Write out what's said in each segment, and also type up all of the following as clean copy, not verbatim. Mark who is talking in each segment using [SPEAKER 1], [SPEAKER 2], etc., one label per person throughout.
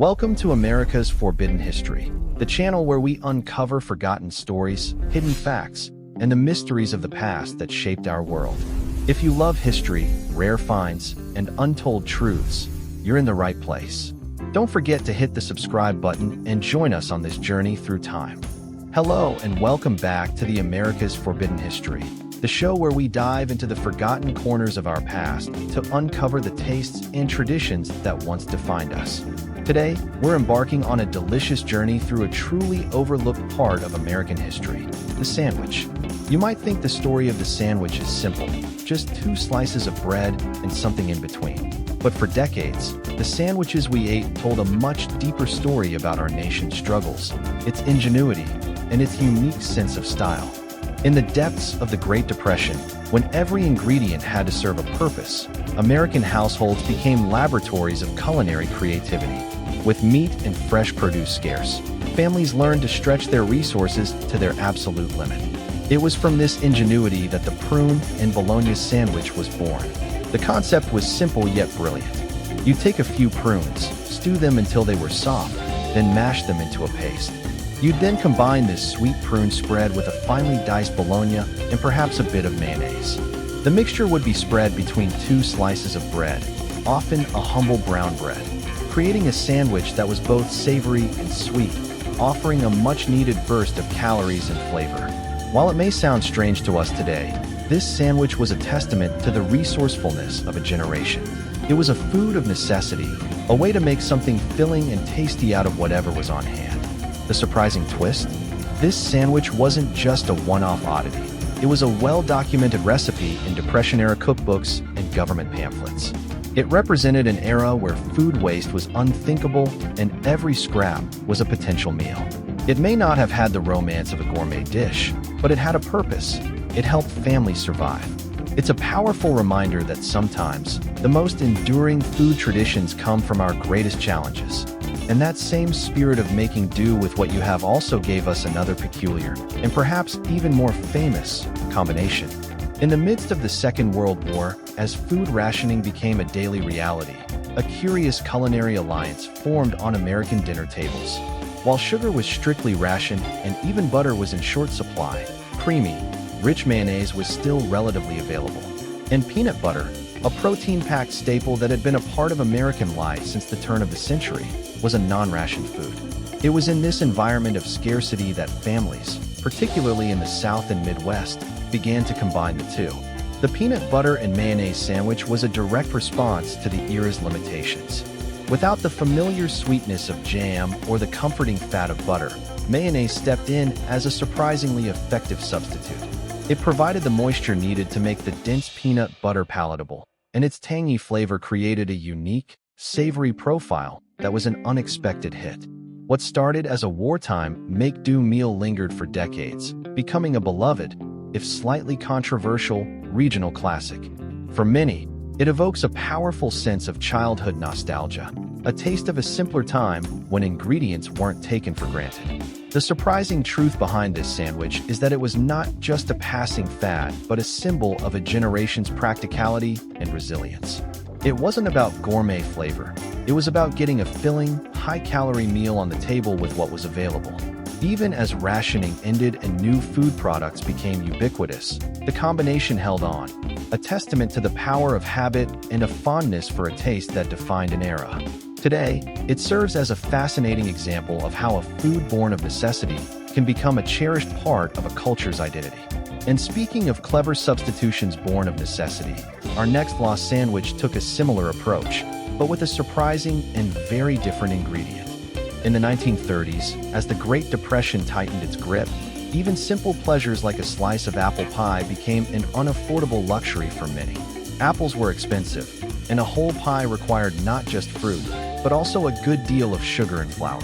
[SPEAKER 1] Welcome to America's Forbidden History, the channel where we uncover forgotten stories, hidden facts, and the mysteries of the past that shaped our world. If you love history, rare finds, and untold truths, you're in the right place. Don't forget to hit the subscribe button and join us on this journey through time. Hello and welcome back to the America's Forbidden History, the show where we dive into the forgotten corners of our past to uncover the tastes and traditions that once defined us. Today, we're embarking on a delicious journey through a truly overlooked part of American history, the sandwich. You might think the story of the sandwich is simple, just two slices of bread and something in between. But for decades, the sandwiches we ate told a much deeper story about our nation's struggles, its ingenuity, and its unique sense of style. In the depths of the Great Depression, when every ingredient had to serve a purpose, American households became laboratories of culinary creativity. With meat and fresh produce scarce, families learned to stretch their resources to their absolute limit. It was from this ingenuity that the prune and bologna sandwich was born. The concept was simple yet brilliant. You take a few prunes, stew them until they were soft, then mash them into a paste. You'd then combine this sweet prune spread with a finely diced bologna and perhaps a bit of mayonnaise. The mixture would be spread between two slices of bread, often a humble brown bread, creating a sandwich that was both savory and sweet, offering a much-needed burst of calories and flavor. While it may sound strange to us today, this sandwich was a testament to the resourcefulness of a generation. It was a food of necessity, a way to make something filling and tasty out of whatever was on hand. The surprising twist? This sandwich wasn't just a one-off oddity. It was a well-documented recipe in Depression-era cookbooks and government pamphlets. It represented an era where food waste was unthinkable and every scrap was a potential meal. It may not have had the romance of a gourmet dish, but it had a purpose. It helped families survive. It's a powerful reminder that sometimes the most enduring food traditions come from our greatest challenges. And that same spirit of making do with what you have also gave us another peculiar, and perhaps even more famous, combination. In the midst of the Second World War, as food rationing became a daily reality, a curious culinary alliance formed on American dinner tables. While sugar was strictly rationed and even butter was in short supply, creamy, rich mayonnaise was still relatively available. And peanut butter, a protein-packed staple that had been a part of American life since the turn of the century, was a non-rationed food. It was in this environment of scarcity that families, particularly in the South and Midwest, began to combine the two. The peanut butter and mayonnaise sandwich was a direct response to the era's limitations. Without the familiar sweetness of jam or the comforting fat of butter, mayonnaise stepped in as a surprisingly effective substitute. It provided the moisture needed to make the dense peanut butter palatable, and its tangy flavor created a unique, savory profile that was an unexpected hit. What started as a wartime make-do meal lingered for decades, becoming a beloved, if slightly controversial, regional classic. For many, it evokes a powerful sense of childhood nostalgia, a taste of a simpler time when ingredients weren't taken for granted. The surprising truth behind this sandwich is that it was not just a passing fad, but a symbol of a generation's practicality and resilience. It wasn't about gourmet flavor. It was about getting a filling, high-calorie meal on the table with what was available. Even as rationing ended and new food products became ubiquitous, the combination held on, a testament to the power of habit and a fondness for a taste that defined an era. Today, it serves as a fascinating example of how a food born of necessity can become a cherished part of a culture's identity. And speaking of clever substitutions born of necessity, our next lost sandwich took a similar approach, but with a surprising and very different ingredient. In the 1930s, as the Great Depression tightened its grip, even simple pleasures like a slice of apple pie became an unaffordable luxury for many. Apples were expensive, and a whole pie required not just fruit, but also a good deal of sugar and flour.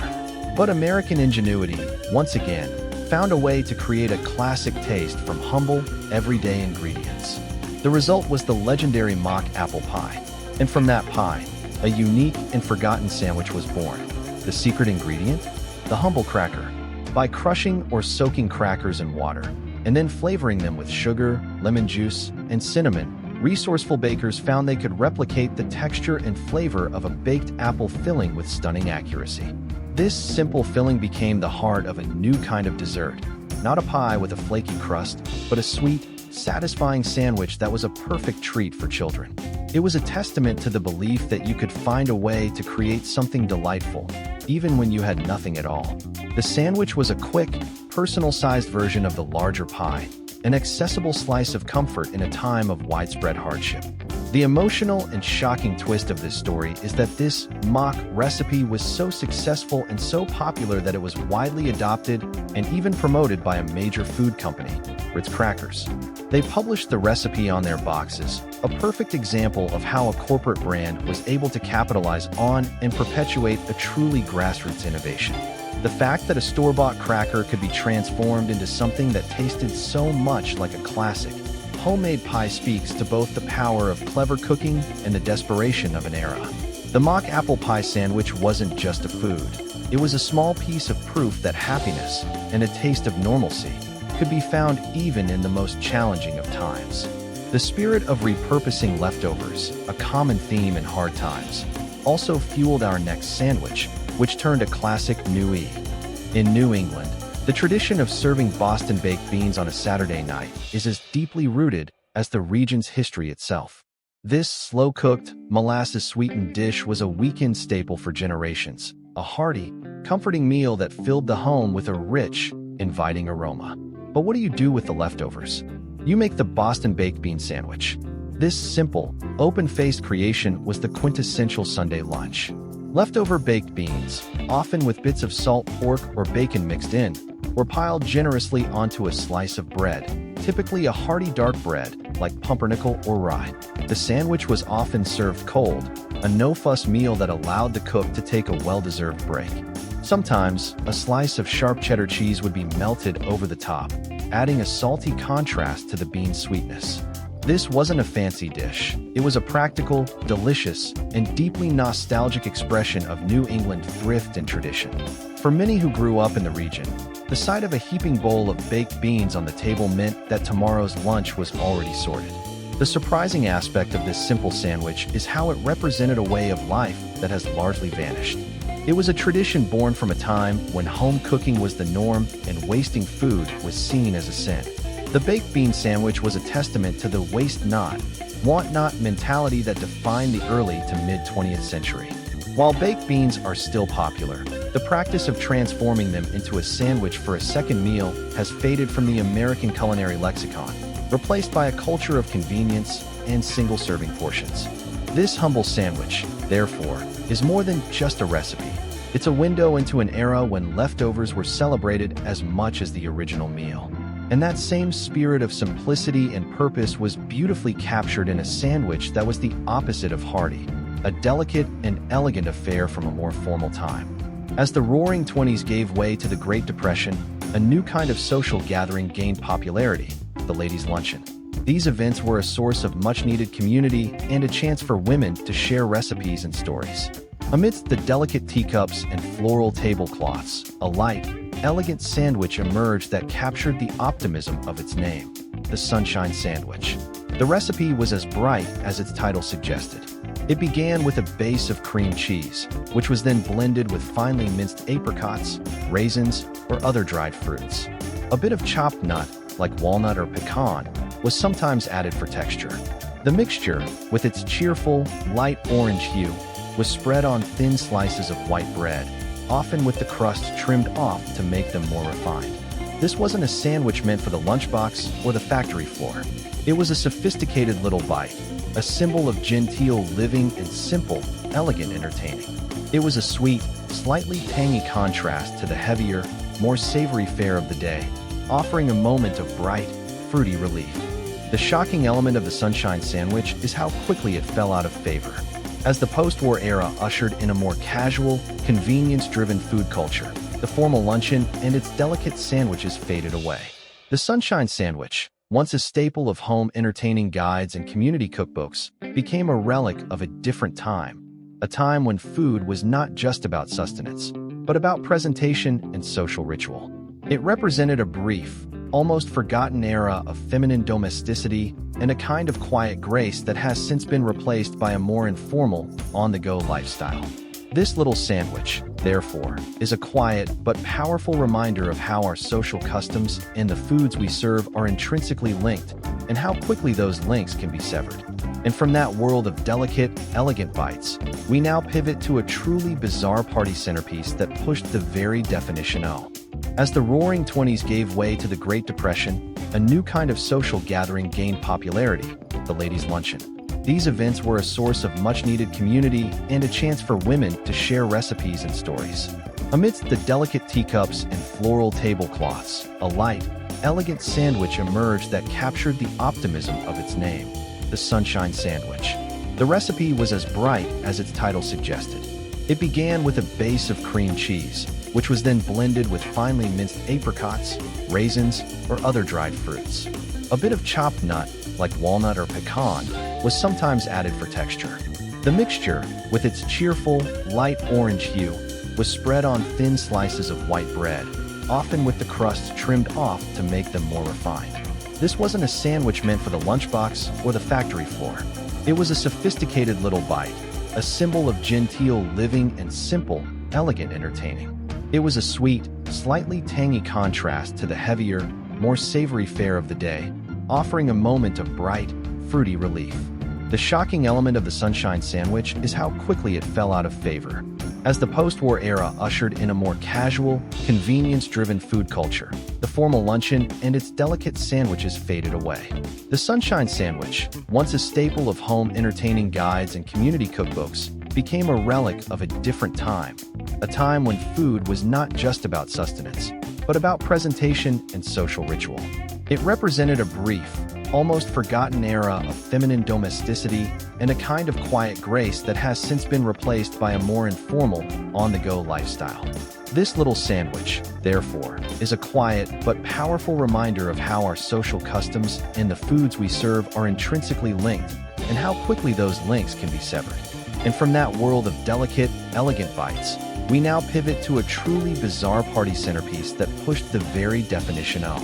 [SPEAKER 1] But American ingenuity, once again, found a way to create a classic taste from humble, everyday ingredients. The result was the legendary mock apple pie. And from that pie, a unique and forgotten sandwich was born. The secret ingredient? The humble cracker. By crushing or soaking crackers in water, and then flavoring them with sugar, lemon juice, and cinnamon, resourceful bakers found they could replicate the texture and flavor of a baked apple filling with stunning accuracy. This simple filling became the heart of a new kind of dessert, not a pie with a flaky crust, but a sweet, satisfying sandwich that was a perfect treat for children. It was a testament to the belief that you could find a way to create something delightful, even when you had nothing at all. The sandwich was a quick, personal-sized version of the larger pie, an accessible slice of comfort in a time of widespread hardship. The emotional and shocking twist of this story is that this mock recipe was so successful and so popular that it was widely adopted and even promoted by a major food company, Ritz Crackers. They published the recipe on their boxes, a perfect example of how a corporate brand was able to capitalize on and perpetuate a truly grassroots innovation. The fact that a store-bought cracker could be transformed into something that tasted so much like a classic homemade pie speaks to both the power of clever cooking and the desperation of an era. The mock apple pie sandwich wasn't just a food. It was a small piece of proof that happiness and a taste of normalcy could be found even in the most challenging of times. The spirit of repurposing leftovers, a common theme in hard times, also fueled our next sandwich, which turned a classic New Eve. In New England, the tradition of serving Boston baked beans on a Saturday night is as deeply rooted as the region's history itself. This slow-cooked, molasses-sweetened dish was a weekend staple for generations, a hearty, comforting meal that filled the home with a rich, inviting aroma. But what do you do with the leftovers? You make the Boston baked bean sandwich. This simple, open-faced creation was the quintessential Sunday lunch. Leftover baked beans, often with bits of salt pork or bacon mixed in, were piled generously onto a slice of bread, typically a hearty dark bread like pumpernickel or rye. The sandwich was often served cold, a no-fuss meal that allowed the cook to take a well-deserved break. Sometimes, a slice of sharp cheddar cheese would be melted over the top, adding a salty contrast to the bean's sweetness. This wasn't a fancy dish. It was a practical, delicious, and deeply nostalgic expression of New England thrift and tradition. For many who grew up in the region, the sight of a heaping bowl of baked beans on the table meant that tomorrow's lunch was already sorted. The surprising aspect of this simple sandwich is how it represented a way of life that has largely vanished. It was a tradition born from a time when home cooking was the norm and wasting food was seen as a sin. The baked bean sandwich was a testament to the waste not, want not mentality that defined the early to mid-20th century. While baked beans are still popular, the practice of transforming them into a sandwich for a second meal has faded from the American culinary lexicon, replaced by a culture of convenience and single-serving portions. This humble sandwich, therefore, is more than just a recipe. It's a window into an era when leftovers were celebrated as much as the original meal. And that same spirit of simplicity and purpose was beautifully captured in a sandwich that was the opposite of hearty, a delicate and elegant affair from a more formal time. As the Roaring '20s gave way to the Great Depression, a new kind of social gathering gained popularity, the ladies' luncheon. These events were a source of much-needed community and a chance for women to share recipes and stories. Amidst the delicate teacups and floral tablecloths, a light, elegant sandwich emerged that captured the optimism of its name, the Sunshine Sandwich. The recipe was as bright as its title suggested. It began with a base of cream cheese, which was then blended with finely minced apricots, raisins, or other dried fruits. A bit of chopped nut, like walnut or pecan, was sometimes added for texture. The mixture, with its cheerful, light orange hue, was spread on thin slices of white bread, often with the crust trimmed off to make them more refined. This wasn't a sandwich meant for the lunchbox or the factory floor. It was a sophisticated little bite, a symbol of genteel living and simple, elegant entertaining. It was a sweet, slightly tangy contrast to the heavier, more savory fare of the day, offering a moment of bright, fruity relief. The shocking element of the Sunshine Sandwich is how quickly it fell out of favor. As the post-war era ushered in a more casual, convenience-driven food culture, the formal luncheon and its delicate sandwiches faded away. The Sunshine Sandwich, once a staple of home entertaining guides and community cookbooks, became a relic of a different time, a time when food was not just about sustenance, but about presentation and social ritual. It represented a brief, almost forgotten era of feminine domesticity and a kind of quiet grace that has since been replaced by a more informal, on-the-go lifestyle. This little sandwich, therefore, is a quiet but powerful reminder of how our social customs and the foods we serve are intrinsically linked, and how quickly those links can be severed. And from that world of delicate, elegant bites, we now pivot to a truly bizarre party centerpiece that pushed the very definition of. As the Roaring '20s gave way to the Great Depression, a new kind of social gathering gained popularity: the ladies' luncheon. These events were a source of much-needed community and a chance for women to share recipes and stories. Amidst the delicate teacups and floral tablecloths, a light, elegant sandwich emerged that captured the optimism of its name: the Sunshine Sandwich. The recipe was as bright as its title suggested. It began with a base of cream cheese, which was then blended with finely minced apricots, raisins, or other dried fruits. A bit of chopped nut, like walnut or pecan, was sometimes added for texture. The mixture, with its cheerful, light orange hue, was spread on thin slices of white bread, often with the crusts trimmed off to make them more refined. This wasn't a sandwich meant for the lunchbox or the factory floor. It was a sophisticated little bite, a symbol of genteel living and simple, elegant entertaining. It was a sweet, slightly tangy contrast to the heavier, more savory fare of the day, offering a moment of bright, fruity relief. The shocking element of the Sunshine Sandwich is how quickly it fell out of favor. As the post-war era ushered in a more casual, convenience-driven food culture, the formal luncheon and its delicate sandwiches faded away. The Sunshine Sandwich, once a staple of home entertaining guides and community cookbooks, became a relic of a different time, a time when food was not just about sustenance, but about presentation and social ritual. It represented a brief, almost forgotten era of feminine domesticity and a kind of quiet grace that has since been replaced by a more informal, on-the-go lifestyle. This little sandwich, therefore, is a quiet but powerful reminder of how our social customs and the foods we serve are intrinsically linked, and how quickly those links can be severed. And from that world of delicate, elegant bites, we now pivot to a truly bizarre party centerpiece that pushed the very definition of.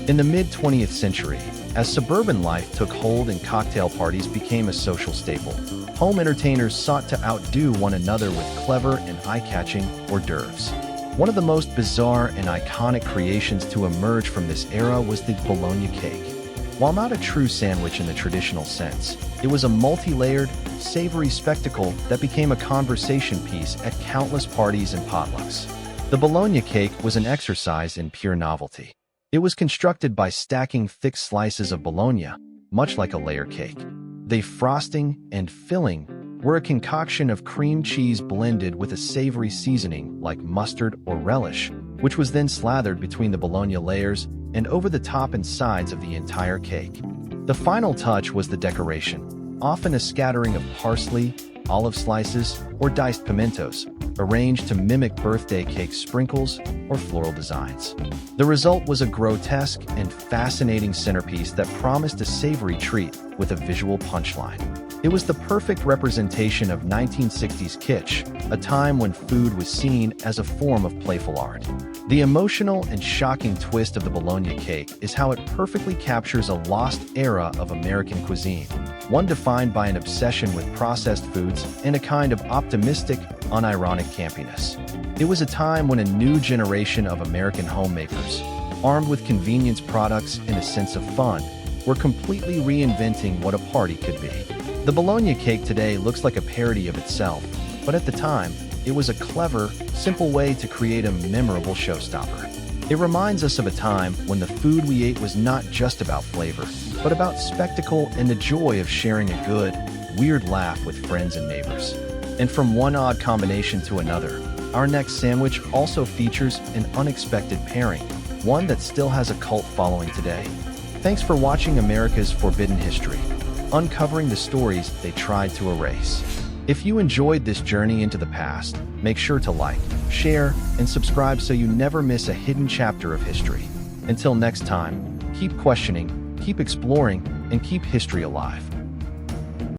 [SPEAKER 1] In the mid-20th century, as suburban life took hold and cocktail parties became a social staple, home entertainers sought to outdo one another with clever and eye-catching hors d'oeuvres. One of the most bizarre and iconic creations to emerge from this era was the Bologna cake. While not a true sandwich in the traditional sense, it was a multi-layered, savory spectacle that became a conversation piece at countless parties and potlucks. The Bologna cake was an exercise in pure novelty. It was constructed by stacking thick slices of bologna, much like a layer cake. The frosting and filling were a concoction of cream cheese blended with a savory seasoning like mustard or relish, which was then slathered between the bologna layers and over the top and sides of the entire cake. The final touch was the decoration, often a scattering of parsley, olive slices, or diced pimentos, arranged to mimic birthday cake sprinkles or floral designs. The result was a grotesque and fascinating centerpiece that promised a savory treat with a visual punchline. It was the perfect representation of 1960s kitsch, a time when food was seen as a form of playful art. The emotional and shocking twist of the Bologna cake is how it perfectly captures a lost era of American cuisine, one defined by an obsession with processed foods and a kind of optimistic, unironic campiness. It was a time when a new generation of American homemakers, armed with convenience products and a sense of fun, were completely reinventing what a party could be. The Bologna cake today looks like a parody of itself, but at the time, it was a clever, simple way to create a memorable showstopper. It reminds us of a time when the food we ate was not just about flavor, but about spectacle and the joy of sharing a good, weird laugh with friends and neighbors. And from one odd combination to another, our next sandwich also features an unexpected pairing, one that still has a cult following today. Thanks for watching America's Forbidden History, uncovering the stories they tried to erase. If you enjoyed this journey into the past, make sure to like, share, and subscribe so you never miss a hidden chapter of history. Until next time, keep questioning, keep exploring, and keep history alive.